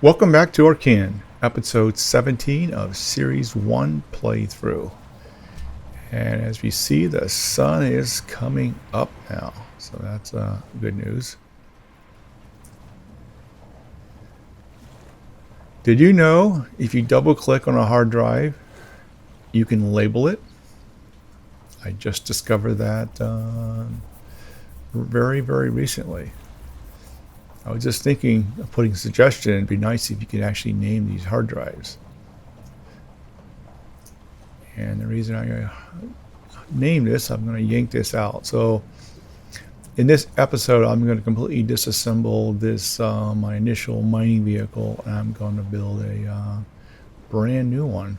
Welcome back to Archean, episode 17 of Series 1 playthrough. And as we see, the sun is coming up now, so that's good news. Did you know if you double click on a hard drive, you can label it? I just discovered that very recently. I was just thinking of putting a suggestion. It'd be nice if you could actually name these hard drives. And the reason I name this, I'm going to yank this out. So in this episode, I'm going to completely disassemble this my initial mining vehicle, and I'm going to build a brand new one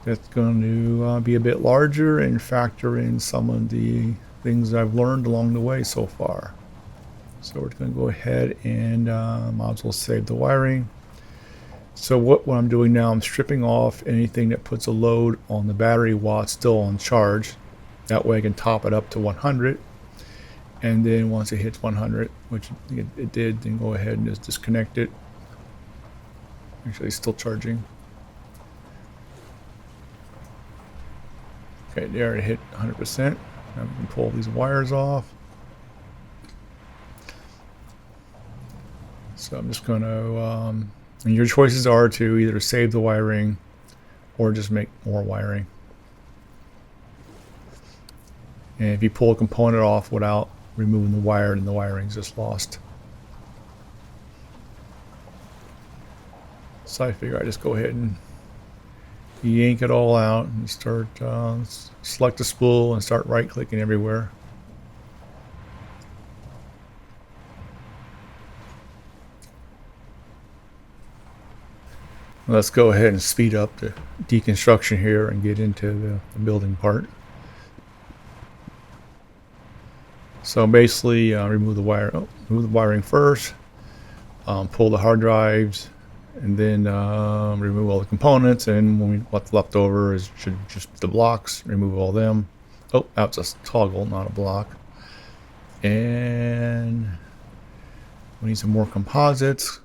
that's going to be a bit larger and factor in some of the things I've learned along the way so far. So we're going to go ahead and might as well save the wiring. So what I'm doing now, I'm stripping off anything that puts a load on the battery while it's still on charge. That way I can top it up to 100. And then once it hits 100, which it did, then go ahead and just disconnect it. Actually, it's still charging. Okay, there it hit 100%. Now we can pull these wires off. So I'm just going to, and your choices are to either save the wiring or just make more wiring. And if you pull a component off without removing the wire, then the wiring's just lost. So I figure I just go ahead and yank it all out and start, select the spool and start right clicking everywhere. Let's go ahead and speed up the deconstruction here and get into the building part. So basically, remove the wiring first, pull the hard drives, and then remove all the components. And what's left over should just be the blocks. Remove all them. Oh, that's a toggle, not a block. And we need some more composites.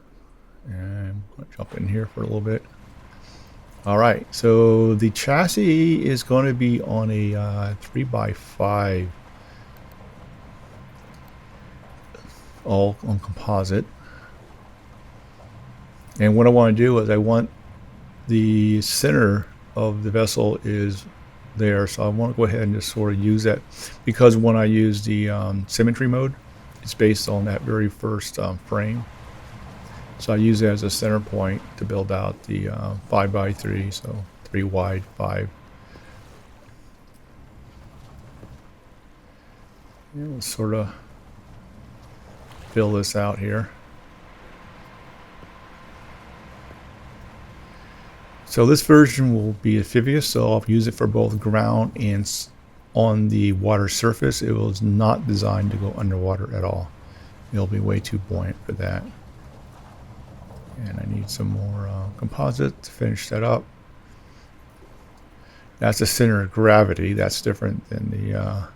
And I'm going to jump in here for a little bit. All right, so the chassis is going to be on a 3x5, all on composite. And what I want to do is I want the center of the vessel is there, so I want to go ahead and just sort of use that, because when I use the symmetry mode, it's based on that very first frame. So I use it as a center point to build out the 5x3, so 3 wide, 5. And we'll sort of fill this out here. So this version will be amphibious, so I'll use it for both ground and on the water surface. It was not designed to go underwater at all. It'll be way too buoyant for that. And I need some more composite to finish that up. That's the center of gravity. That's different than the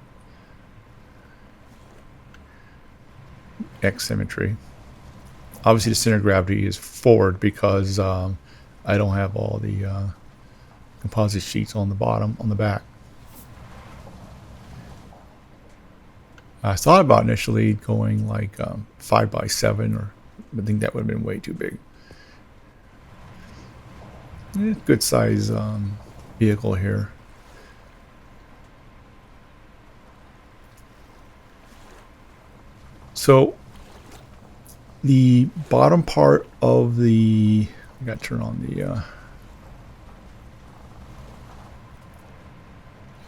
X symmetry. Obviously, the center of gravity is forward because I don't have all the composite sheets on the bottom, on the back. I thought about initially going like 5x7, or I think that would have been way too big. Good size vehicle here. So the bottom part of the, I got to turn on the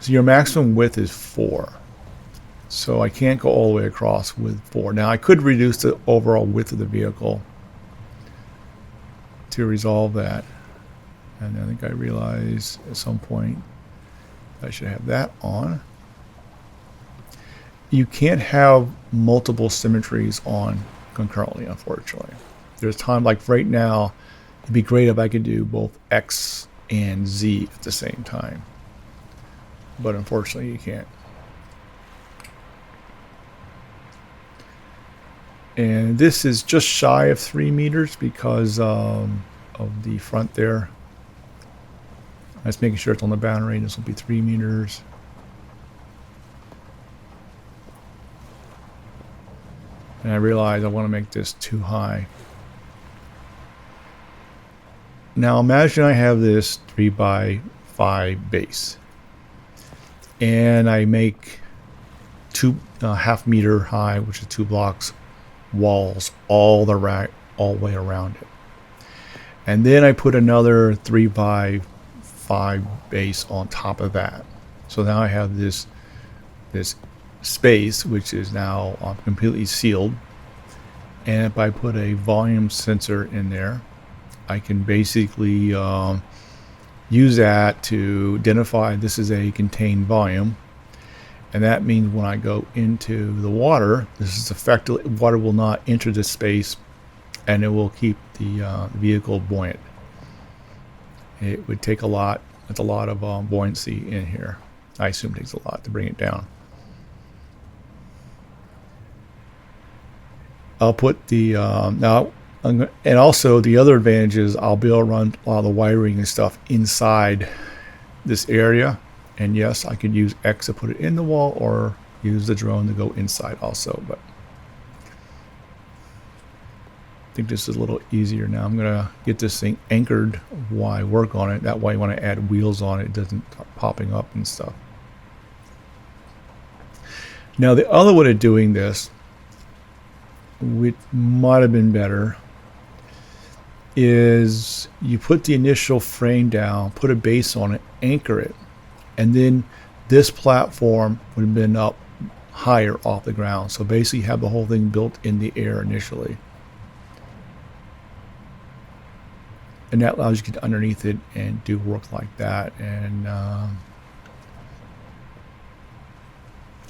so your maximum width is 4, so I can't go all the way across with 4. Now I could reduce the overall width of the vehicle to resolve that. And I think I realized at some point I should have that on. You can't have multiple symmetries on concurrently, unfortunately. There's time, like right now, it'd be great if I could do both X and Z at the same time. But unfortunately, you can't. And this is just shy of 3 meters because of the front there. I'm just making sure it's on the boundary. This will be 3 meters. And I realize I want to make this too high. Now imagine I have this 3x5 base. And I make 2 half meter high, which is 2 blocks, walls all the way around it. And then I put another 3x5 base on top of that. So now I have this space which is now completely sealed. And if I put a volume sensor in there, I can basically use that to identify this is a contained volume. And that means when I go into the water, this is effectively, water will not enter this space, and it will keep the vehicle buoyant. It would take a lot. It's a lot of buoyancy in here. I assume it takes a lot to bring it down. I'll put the now, and also the other advantage is I'll be able to run a lot of the wiring and stuff inside this area. And yes, I could use X to put it in the wall or use the drone to go inside also. But I think this is a little easier now. I'm going to get this thing anchored while I work on it. That way when I add wheels on it, it doesn't start popping up and stuff. Now the other way of doing this, which might have been better, is you put the initial frame down, put a base on it, anchor it. And then this platform would have been up higher off the ground. So basically you have the whole thing built in the air initially. And that allows you to get underneath it and do work like that. And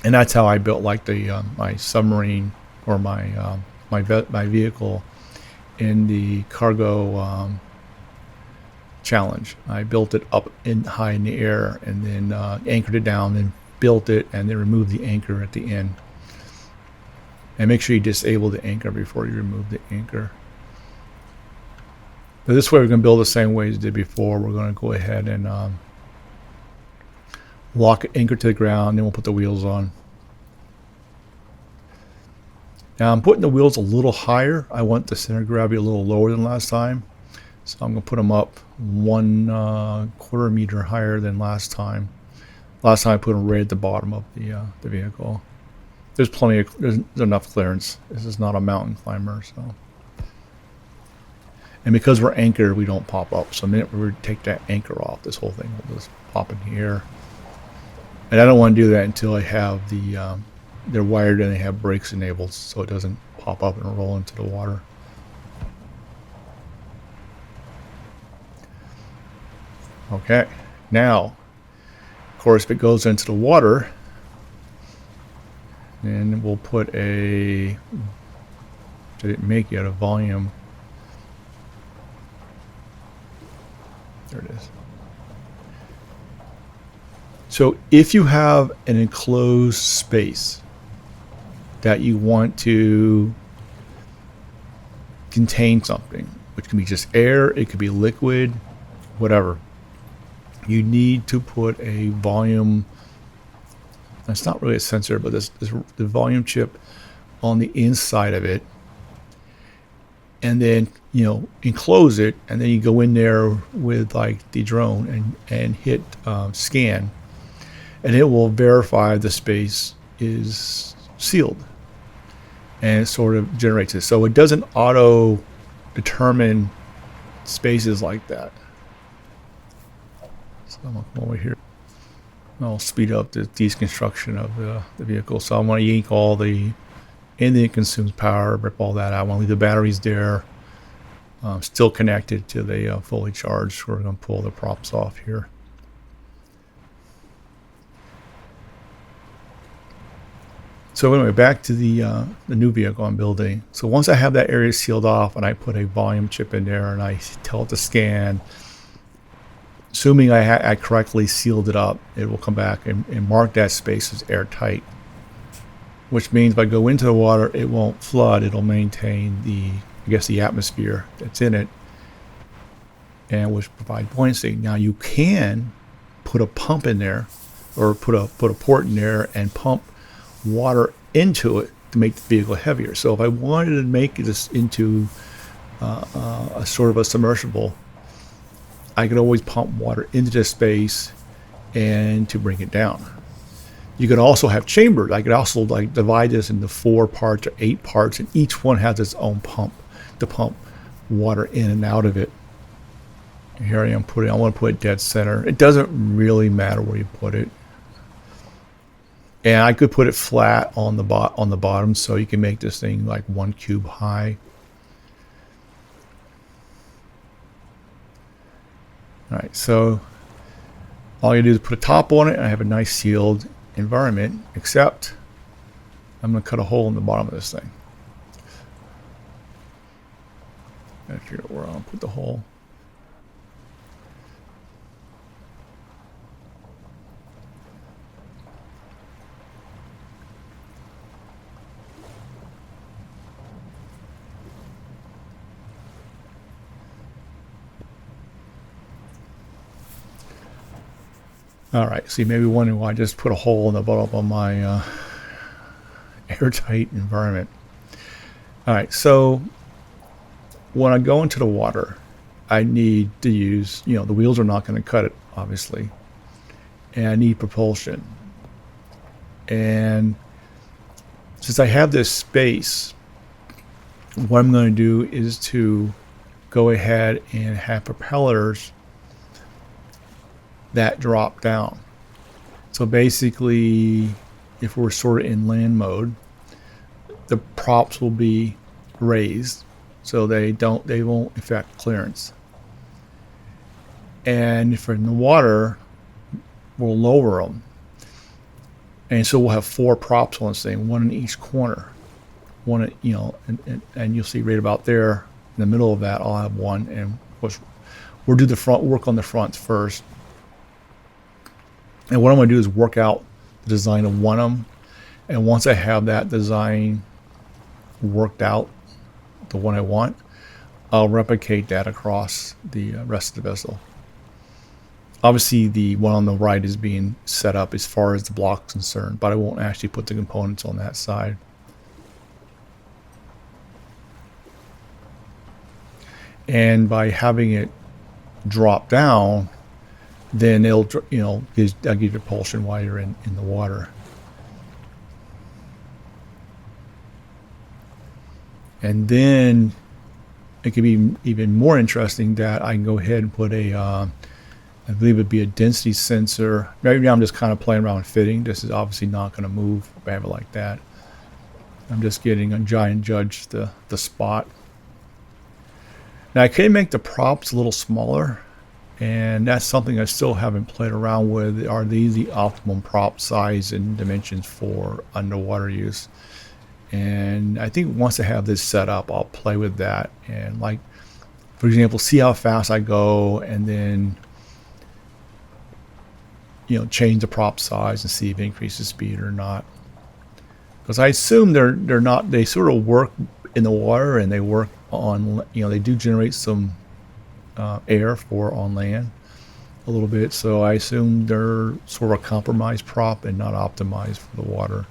that's how I built like the my submarine or my my vehicle in the cargo challenge. I built it up in high in the air and then anchored it down, then built it, and then removed the anchor at the end. And make sure you disable the anchor before you remove the anchor. But this way we're going to build the same way as we did before. We're going to go ahead and lock it, anchor to the ground, then we'll put the wheels on. Now I'm putting the wheels a little higher. I want the center of gravity a little lower than last time. So I'm going to put them up 1/4 meter higher than last time. Last time I put them right at the bottom of the vehicle. There's there's enough clearance. This is not a mountain climber, so. And because we're anchored, we don't pop up. So the minute we take that anchor off, this whole thing will just pop in the air. And I don't want to do that until I have they're wired and they have brakes enabled, so it doesn't pop up and roll into the water. Okay, now, of course, if it goes into the water, then we'll put a, did it make yet a volume? There it is. So if you have an enclosed space that you want to contain something, which can be just air, it could be liquid, whatever, you need to put a volume, it's not really a sensor, but the volume chip on the inside of it, and then enclose it, and then you go in there with like the drone and hit scan, and it will verify the space is sealed, and it sort of generates it. So it doesn't auto determine spaces like that. So I'm going to come over here. I'll speed up the deconstruction of the vehicle. So I want to yank all the anything that consumes power, rip all that out. I want to leave the batteries there, still connected to the fully charged. We're going to pull the props off here. So anyway, back to the new vehicle I'm building. So once I have that area sealed off and I put a volume chip in there and I tell it to scan, assuming I correctly sealed it up, it will come back and mark that space as airtight. which means if I go into the water, it won't flood. It'll maintain the, I guess, the atmosphere that's in it, and which provide buoyancy. Now you can put a pump in there, or put a port in there and pump water into it to make the vehicle heavier. So if I wanted to make this into a sort of a submersible, I could always pump water into this space and to bring it down. You could also have chambers. I could also like divide this into 4 parts or 8 parts, and each one has its own pump to pump water in and out of it. And here I am I want to put it dead center. It doesn't really matter where you put it. And I could put it flat on the bottom, so you can make this thing like 1 cube high. All right, so all you do is put a top on it, and I have a nice sealed environment, except I'm going to cut a hole in the bottom of this thing. I gotta figure out where I'll put the hole. All right, so you may be wondering why I just put a hole in the bottom of my airtight environment. All right, so when I go into the water, I need to use, the wheels are not going to cut it, obviously, and I need propulsion. And since I have this space, what I'm going to do is to go ahead and have propellers that drop down. So basically, if we're sort of in land mode, the props will be raised so they won't affect clearance. And if we're in the water, we'll lower them. And so we'll have 4 props on this thing, 1 in each corner. One, and you'll see right about there in the middle of that, I'll have 1, and we'll do the front work on the fronts first. And what I'm going to do is work out the design of one of them. And once I have that design worked out, the one I want, I'll replicate that across the rest of the vessel. Obviously, the one on the right is being set up as far as the block's concerned, but I won't actually put the components on that side. And by having it drop down, then it'll, I'll give you propulsion while you're in the water. And then it could be even more interesting that I can go ahead and put I believe it'd be a density sensor. Right now I'm just kind of playing around with fitting. This is obviously not going to move if I have it like that. I'm just getting a giant judge the spot. Now I can make the props a little smaller, and that's something I still haven't played around with. Are these the optimum prop size and dimensions for underwater use? And I think once I have this set up, I'll play with that and, like, for example, see how fast I go, and then change the prop size and see if it increases speed or not. Because I assume they're not. They sort of work in the water, and they work on they do generate some air for on land a little bit, so I assume they're sort of a compromised prop and not optimized for the water.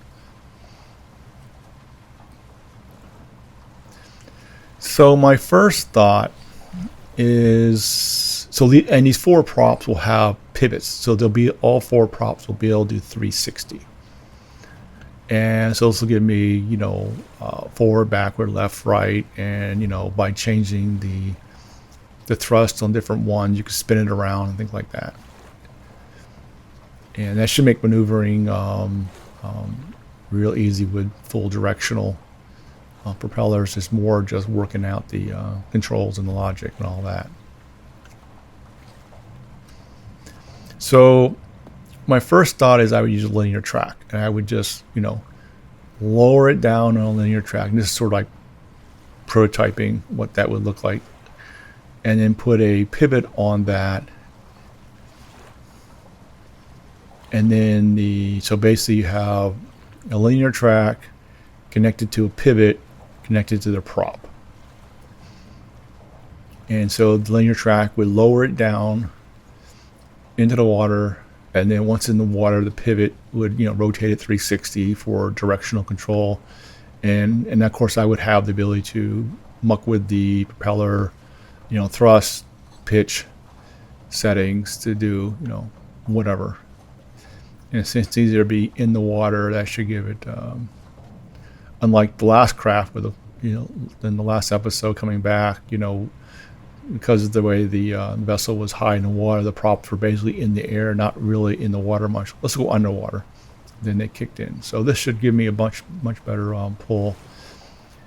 So my first thought is, and these 4 props will have pivots, so all 4 props will be able to do 360. And so this will give me forward, backward, left, right, and by changing the thrust on different ones, you can spin it around and things like that. And that should make maneuvering real easy with full directional propellers. It's more just working out the controls and the logic and all that. So my first thought is I would use a linear track, and I would just lower it down on a linear track. And this is sort of like prototyping what that would look like, and then put a pivot on that, and then so basically you have a linear track connected to a pivot connected to the prop. And so the linear track would lower it down into the water, and then once in the water, the pivot would, rotate it 360 for directional control. And of course, I would have the ability to muck with the propeller, thrust, pitch settings to do, whatever. And since it's easier to be in the water, that should give it, unlike the last craft with in the last episode coming back, because of the way the vessel was high in the water, the props were basically in the air, not really in the water much. Let's go underwater. Then they kicked in. So this should give me a much better pull.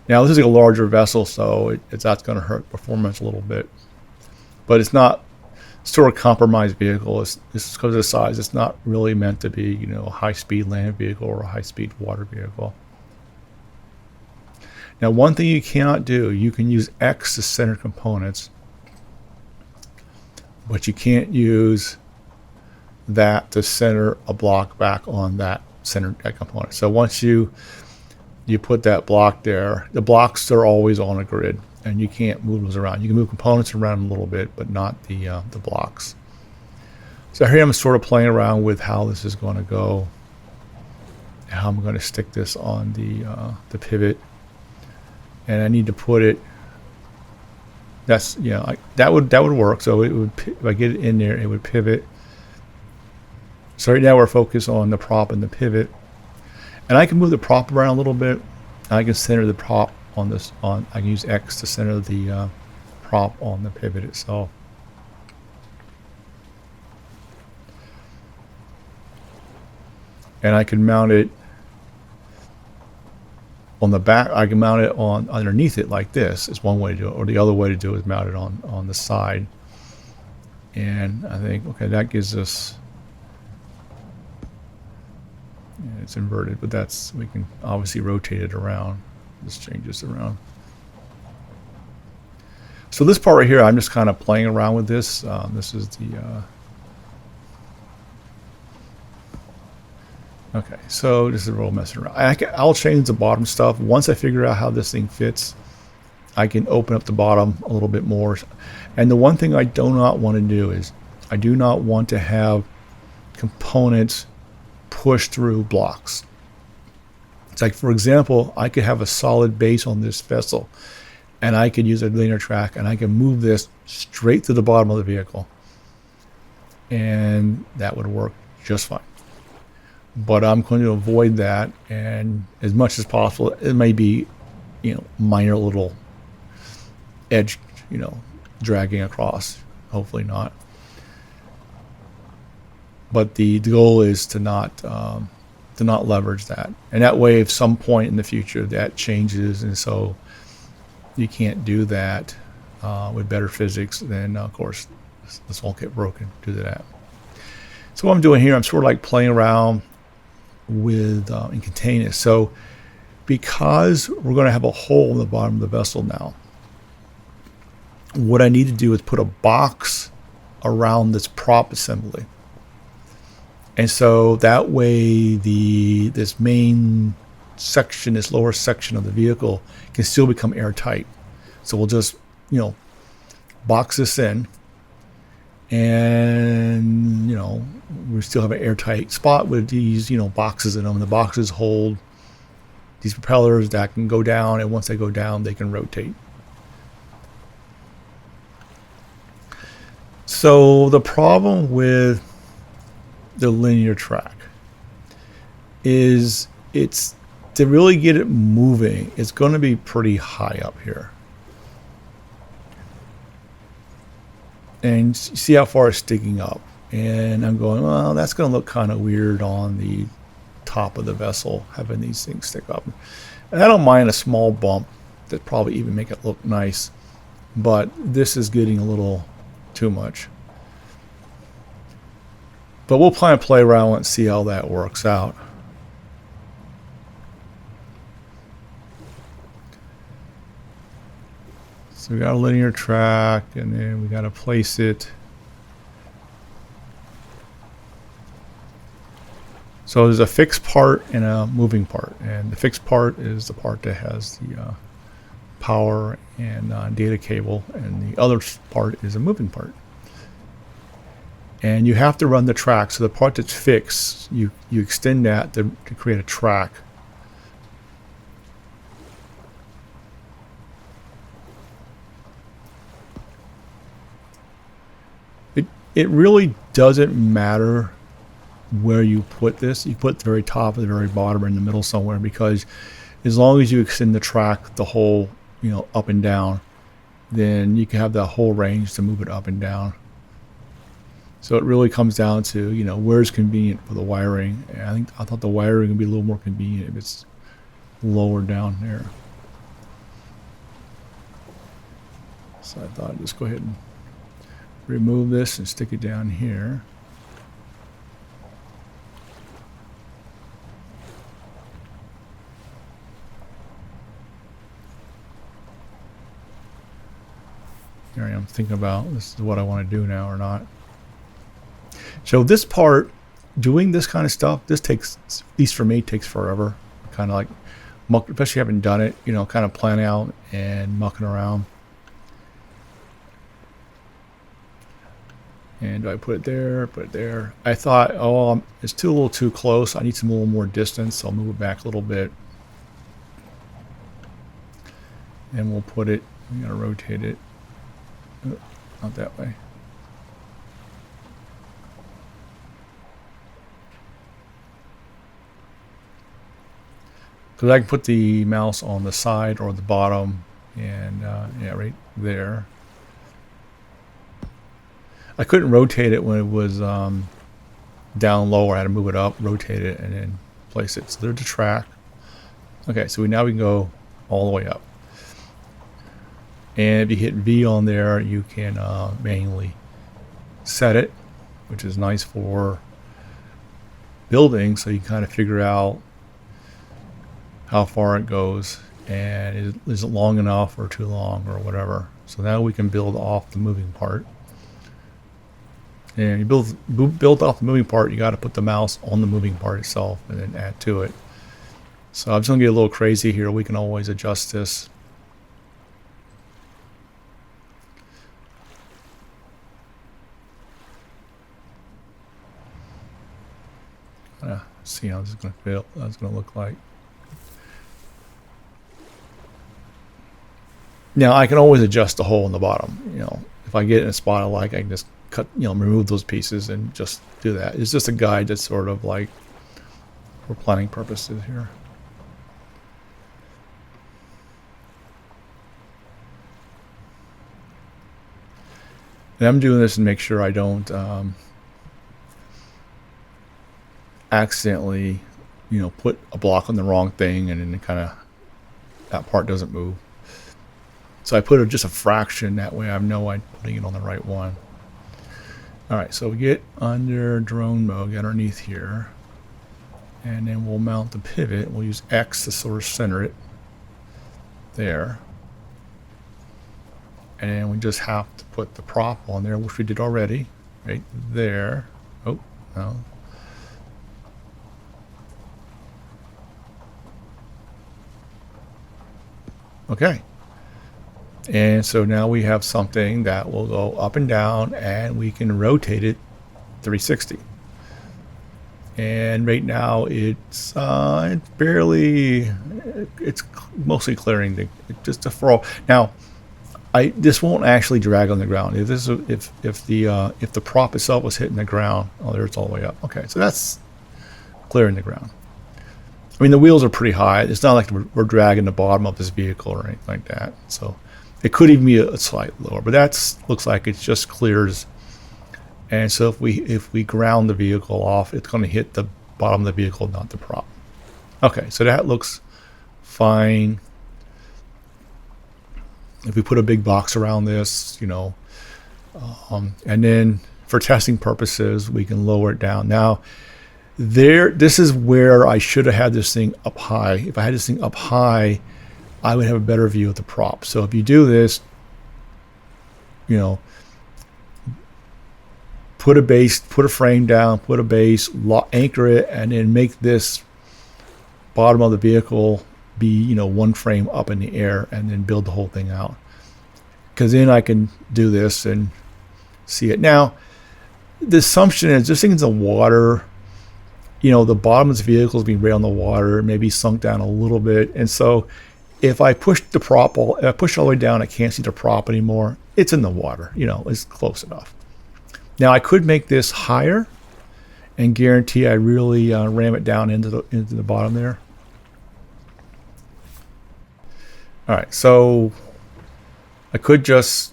Now this is a larger vessel, so that's going to hurt performance a little bit. But it's not sort of compromised vehicle. It's because of the size. It's not really meant to be, a high-speed land vehicle or a high-speed water vehicle. Now, one thing you cannot do, you can use X to center components, but you can't use that to center a block back on that center component. So once you put that block there, the blocks are always on a grid, and you can't move those around. You can move components around a little bit, but not the blocks. So here I'm sort of playing around with how this is going to go, how I'm going to stick this on the pivot, and I need to put it. That's that would work. So it would, if I get it in there, it would pivot. So right now we're focused on the prop and the pivot, and I can move the prop around a little bit. I can center the prop on this. I can use X to center the prop on the pivot itself. And I can mount it on the back. I can mount it on underneath it like this is one way to do it, or the other way to do it is mount it on the side. And I think, okay, that gives us, it's inverted, but we can obviously rotate it around. This changes around. So this part right here, I'm just kind of playing around with this. This is the okay, so this is a real messing around. I'll change the bottom stuff. Once I figure out how this thing fits, I can open up the bottom a little bit more. And the one thing I do not want to do is I do not want to have components push through blocks. It's like, for example, I could have a solid base on this vessel, and I could use a linear track, and I can move this straight to the bottom of the vehicle, and that would work just fine. But I'm going to avoid that, and as much as possible, it may be, minor little edge, dragging across. Hopefully not. But the goal is to not leverage that, and that way, if some point in the future that changes, and so you can't do that with better physics, then of course this won't get broken due to that. So what I'm doing here, I'm sort of like playing around with and contain it. So because we're going to have a hole in the bottom of the vessel now, what I need to do is put a box around this prop assembly, and so that way this main section, this lower section of the vehicle, can still become airtight. So we'll just box this in, and we still have an airtight spot with these boxes in them. The boxes hold these propellers that can go down, and once they go down, they can rotate. So the problem with the linear track is to really get it moving, it's going to be pretty high up here. And see how far it's sticking up. And I'm going, well, that's going to look kind of weird on the top of the vessel, having these things stick up. And I don't mind a small bump that probably even make it look nice, but this is getting a little too much. But we'll plan to play around and see how that works out. So we got a linear track, and then we got to place it So there's a fixed part and a moving part, and the fixed part is the part that has the power and data cable, and the other part is a moving part. And you have to run the track. So the part that's fixed, you extend that to create a track. It really doesn't matter where you put this. You put the very top or the very bottom or in the middle somewhere, because as long as you extend the track the whole, up and down, then you can have the whole range to move it up and down. So it really comes down to, where's convenient for the wiring. And I thought the wiring would be a little more convenient if it's lower down there. So I thought I'd just go ahead and remove this and stick it down here. Here I am thinking about, this is what I want to do now or not. So this part, doing this kind of stuff, this takes, at least for me, takes forever. Kind of like, especially if you haven't done it, kind of plan out and mucking around. And do I put it there, put it there? I thought, it's a little too close. I need a little more distance, so I'll move it back a little bit. And we'll put it, I'm gonna rotate it. Oh, not that way. Because I can put the mouse on the side or the bottom, and yeah, right there. I couldn't rotate it when it was down lower. I had to move it up, rotate it, and then place it. So there's the track. Okay, so now we can go all the way up. And if you hit V on there, you can manually set it, which is nice for building, so you kind of figure out how far it goes, and is it long enough or too long or whatever. So now we can build off the moving part. And you build off the moving part, you got to put the mouse on the moving part itself and then add to it. So I'm just going to get a little crazy here. We can always adjust this. See how this is going to feel. That's going to look like. Now I can always adjust the hole in the bottom. If I get in a spot I like, I can just cut, remove those pieces and just do that. It's just a guide that's sort of like for planning purposes here. And I'm doing this to make sure I don't accidentally, put a block on the wrong thing, and then that part doesn't move. So I put just a fraction, that way I know I'm putting it on the right one. Alright, so we get under drone mode, get underneath here, and then we'll mount the pivot. We'll use X to sort of center it there. And we just have to put the prop on there, which we did already, right there. Oh, no. Okay. And so now we have something that will go up and down, and we can rotate it 360. And right now it's mostly clearing just for all. Now, this won't actually drag on the ground. If the prop itself was hitting the ground, oh, there it's all the way up. Okay, so that's clearing the ground. I mean, the wheels are pretty high. It's not like we're dragging the bottom of this vehicle or anything like that. So it could even be a slight lower, but looks like it just clears. And so if we ground the vehicle off, it's going to hit the bottom of the vehicle, not the prop. Okay, so that looks fine. If we put a big box around this, and then for testing purposes, we can lower it down. Now, this is where I should have had this thing up high. If I had this thing up high, I would have a better view of the prop. So if you do this, put a base, put a frame down, put a base, anchor it, and then make this bottom of the vehicle be, you know, one frame up in the air, and then build the whole thing out. Because then I can do this and see it. Now, the assumption is this thing's in the water. You know, the bottom of this vehicle is being right on the water, maybe sunk down a little bit. And so if I push the prop, if I push all the way down, I can't see the prop anymore. It's in the water, you know, it's close enough. Now I could make this higher and guarantee I really ram it down into the bottom there. All right, so I could just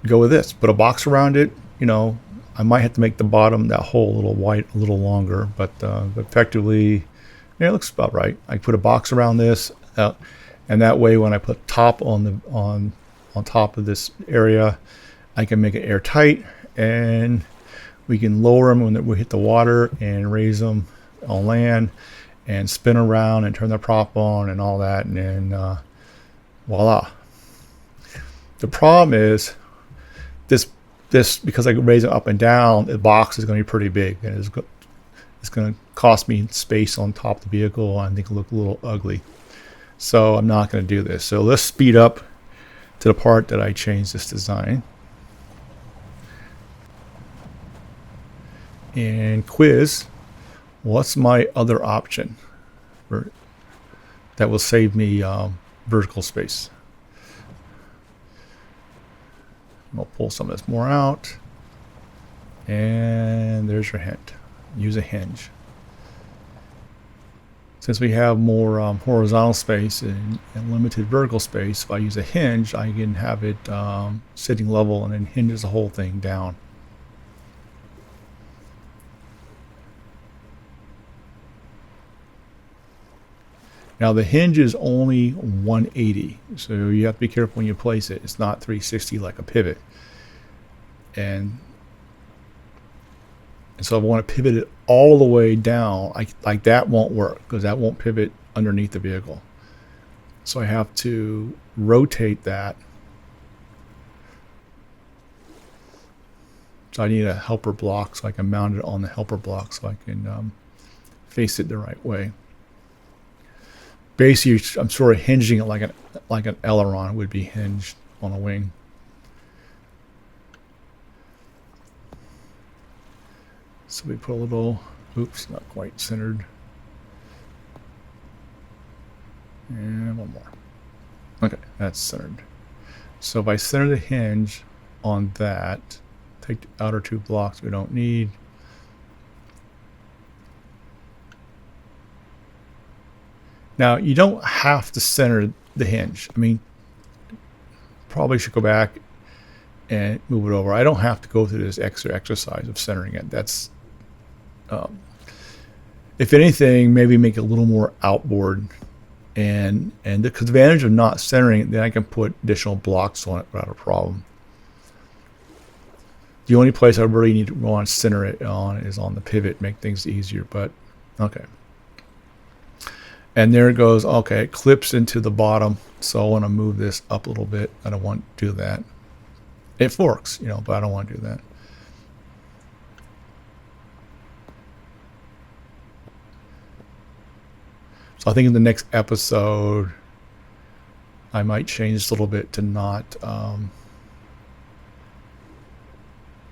go with this, put a box around it. You know, I might have to make the bottom, that hole, a little wide, a little longer, but effectively, yeah, it looks about right. I put a box around this, and that way, when I put top on top of this area, I can make it airtight, and we can lower them when we hit the water and raise them on land, and spin around and turn the prop on and all that, and then voila. The problem is this because I can raise it up and down, the box is going to be pretty big, and it's going to cost me space on top of the vehicle. I think it'll look a little ugly, so I'm not going to do this. So let's speed up to the part that I changed this design. And quiz, what's my other option that will save me vertical space? I'll pull some of this more out, and there's your hint. Use a hinge. Since we have more horizontal space and limited vertical space, if I use a hinge, I can have it sitting level and then hinges the whole thing down. Now the hinge is only 180, so you have to be careful when you place it. It's not 360 like a pivot. And so if I want to pivot it all the way down, like that won't work, because that won't pivot underneath the vehicle. So I have to rotate that. So I need a helper block so I can mount it on the helper block so I can face it the right way. Basically, I'm sort of hinging it like an aileron would be hinged on a wing. So we put a little, oops, not quite centered. And one more. Okay, that's centered. So if I center the hinge on that, take the outer two blocks we don't need. Now, you don't have to center the hinge. I mean, probably should go back and move it over. I don't have to go through this extra exercise of centering it. That's, if anything, maybe make it a little more outboard. And the advantage of not centering it, then I can put additional blocks on it without a problem. The only place I really need to want to center it on is on the pivot, make things easier, but okay. And there it goes. Okay, it clips into the bottom, so I want to move this up a little bit. I don't want to do that. It forks, you know, but I don't want to do that. So I think in the next episode, I might change this a little bit to not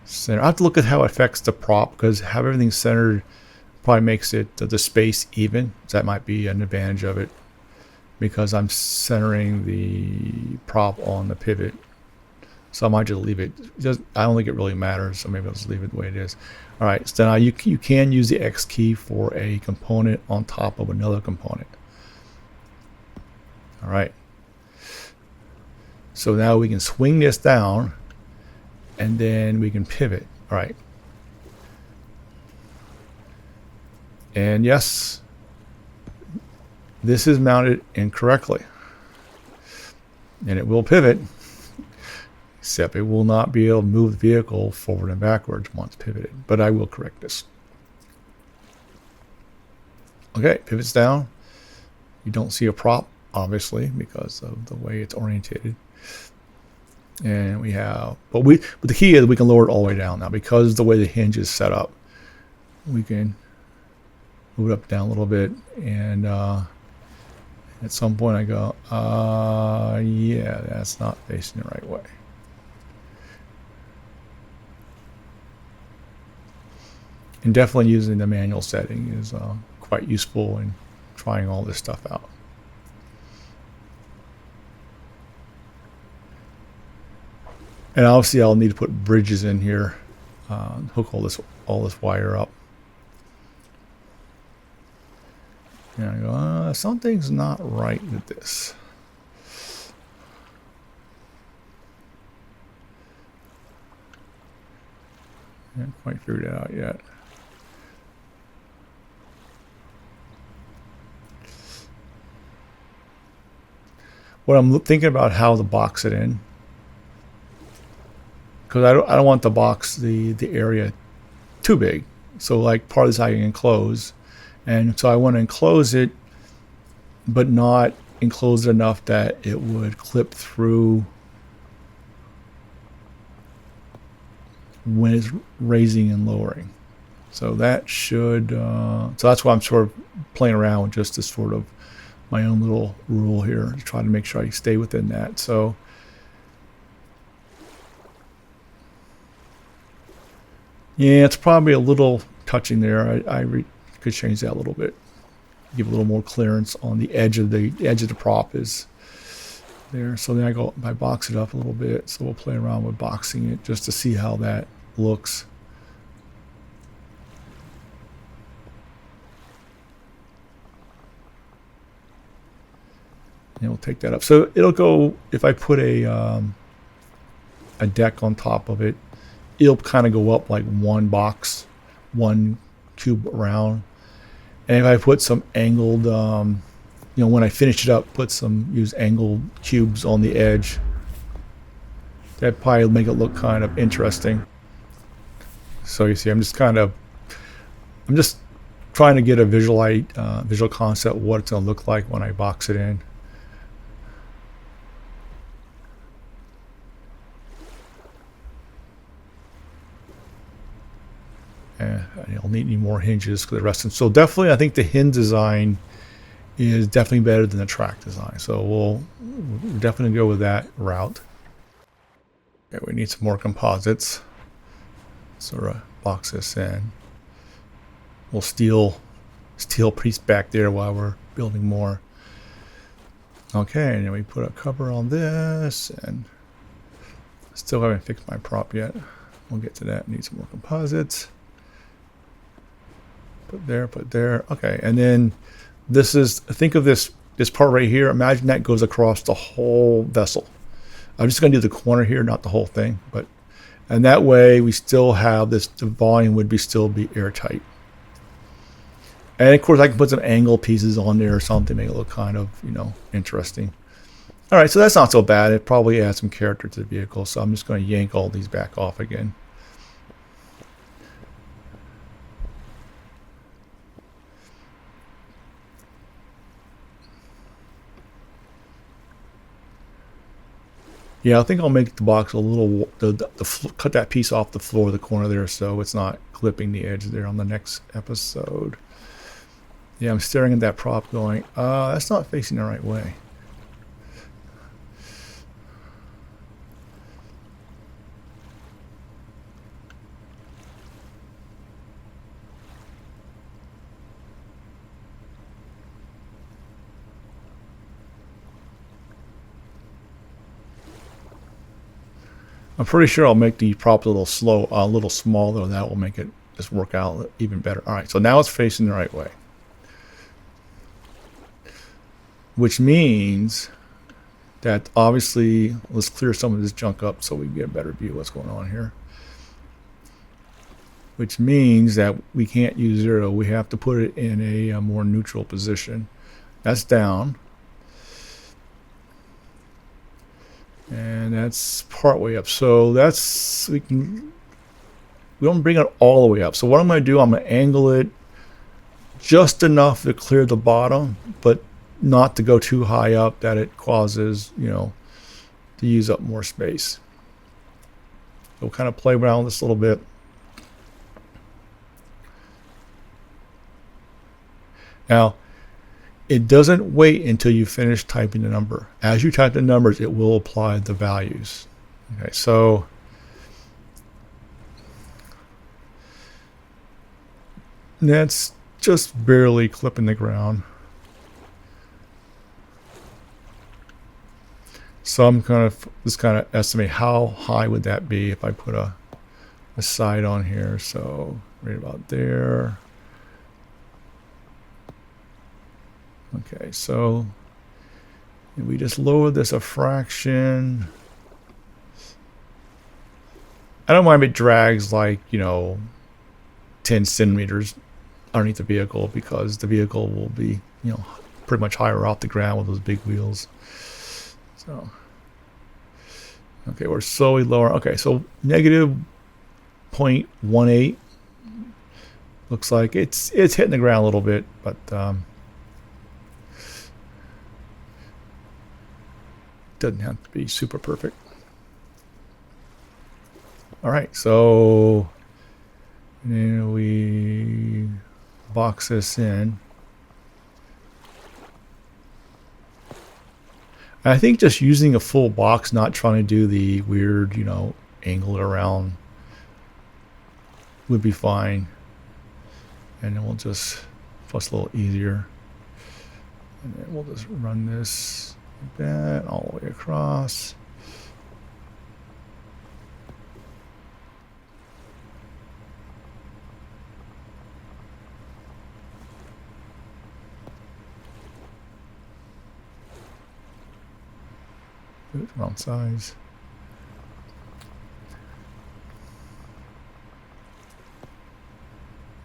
center. I have to look at how it affects the prop, because have everything centered probably makes it the space even. So that might be an advantage of it, because I'm centering the prop on the pivot. So I might just leave it. I don't think it really matters, so maybe I'll just leave it the way it is. All right, so now you can use the X key for a component on top of another component. All right. So now we can swing this down, and then we can pivot. All right. And yes, this is mounted incorrectly, and it will pivot, except it will not be able to move the vehicle forward and backwards once pivoted, but I will correct this. Okay, pivots down. You don't see a prop, obviously, because of the way it's orientated. And we have, but the key is we can lower it all the way down now because the way the hinge is set up. We can move it up down a little bit, and at some point I go, yeah, that's not facing the right way. And definitely using the manual setting is quite useful in trying all this stuff out. And obviously I'll need to put bridges in here, hook all this wire up. And I go, something's not right with this. I haven't quite figured it out yet. What I'm thinking about how to box it in, because I don't want to box the area too big. So like part of this I can enclose, and so I want to enclose it, but not enclose it enough that it would clip through when it's raising and lowering. So that should, so that's why I'm sort of playing around with just this sort of my own little rule here to try to make sure I stay within that. So yeah, it's probably a little touching there. I could change that a little bit, give a little more clearance on the edge of the prop is there. So then I box it up a little bit. So we'll play around with boxing it just to see how that looks. And we'll take that up. So it'll go, if I put a deck on top of it, it'll kind of go up like one box, one cube around. And if I put some angled, when I finish it up, use angled cubes on the edge, that probably will make it look kind of interesting. So you see, I'm just trying to get a visual concept of what it's going to look like when I box it in. I'll need any more hinges for the rest. And so definitely, I think the hinge design is definitely better than the track design. So we'll definitely go with that route. Okay, we need some more composites. Sort of box this in. We'll steel piece back there while we're building more. Okay, and then we put a cover on this, and still haven't fixed my prop yet. We'll get to that. Need some more composites. Put there. Okay, and then this is, think of this part right here. Imagine that goes across the whole vessel. I'm just going to do the corner here, not the whole thing, and that way we still have this. The volume would still be airtight. And of course, I can put some angle pieces on there or something, make it look kind of interesting. All right, so that's not so bad. It probably adds some character to the vehicle. So I'm just going to yank all these back off again. Yeah, I think I'll make the box a little, cut that piece off the floor of the corner there so it's not clipping the edge there on the next episode. Yeah, I'm staring at that prop going, that's not facing the right way. I'm pretty sure I'll make the prop a little smaller. That will make it just work out even better. All right, so now it's facing the right way, which means that obviously, let's clear some of this junk up so we can get a better view of what's going on here. Which means that we can't use 0. We have to put it in a more neutral position. That's down. And that's part way up. So we don't bring it all the way up. So what I'm going to do, I'm going to angle it just enough to clear the bottom, but not to go too high up that it causes, to use up more space. We'll kind of play around with this a little bit. Now, it doesn't wait until you finish typing the number. As you type the numbers, it will apply the values. Okay, so that's just barely clipping the ground. So I'm just kind of estimate how high would that be if I put a side on here. So right about there. Okay, so we just lower this a fraction. I don't mind if it drags like, 10 centimeters underneath the vehicle, because the vehicle will be, pretty much higher off the ground with those big wheels. So, okay, we're slowly lowering. Okay, so negative 0.18. Looks like it's hitting the ground a little bit, but doesn't have to be super perfect. All right, so then we box this in. I think just using a full box, not trying to do the weird, angle it around, would be fine. And then we'll just, plus a little easier. And then we'll just run this like that all the way across. Oops, wrong size.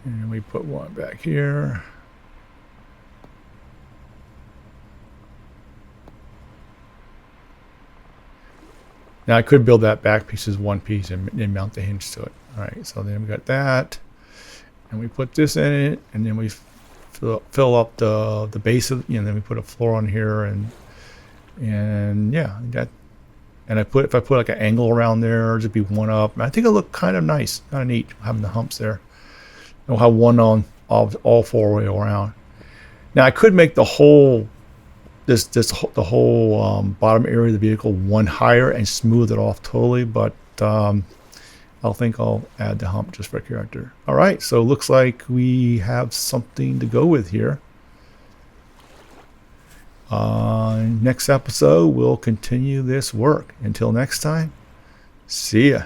And we put one back here. Now I could build that back piece as one piece and then mount the hinge to it. All right, so then we got that, and we put this in it, and then we fill up the base of, and then we put a floor on here, and yeah, that. And if I put like an angle around there, just be one up. I think it'll look kind of nice, kind of neat, having the humps there. We'll have one on all four way around. Now I could make the whole the whole bottom area of the vehicle one higher and smooth it off totally, but I'll add the hump just for character. All right, so it looks like we have something to go with here. Next episode, we'll continue this work. Until next time, see ya.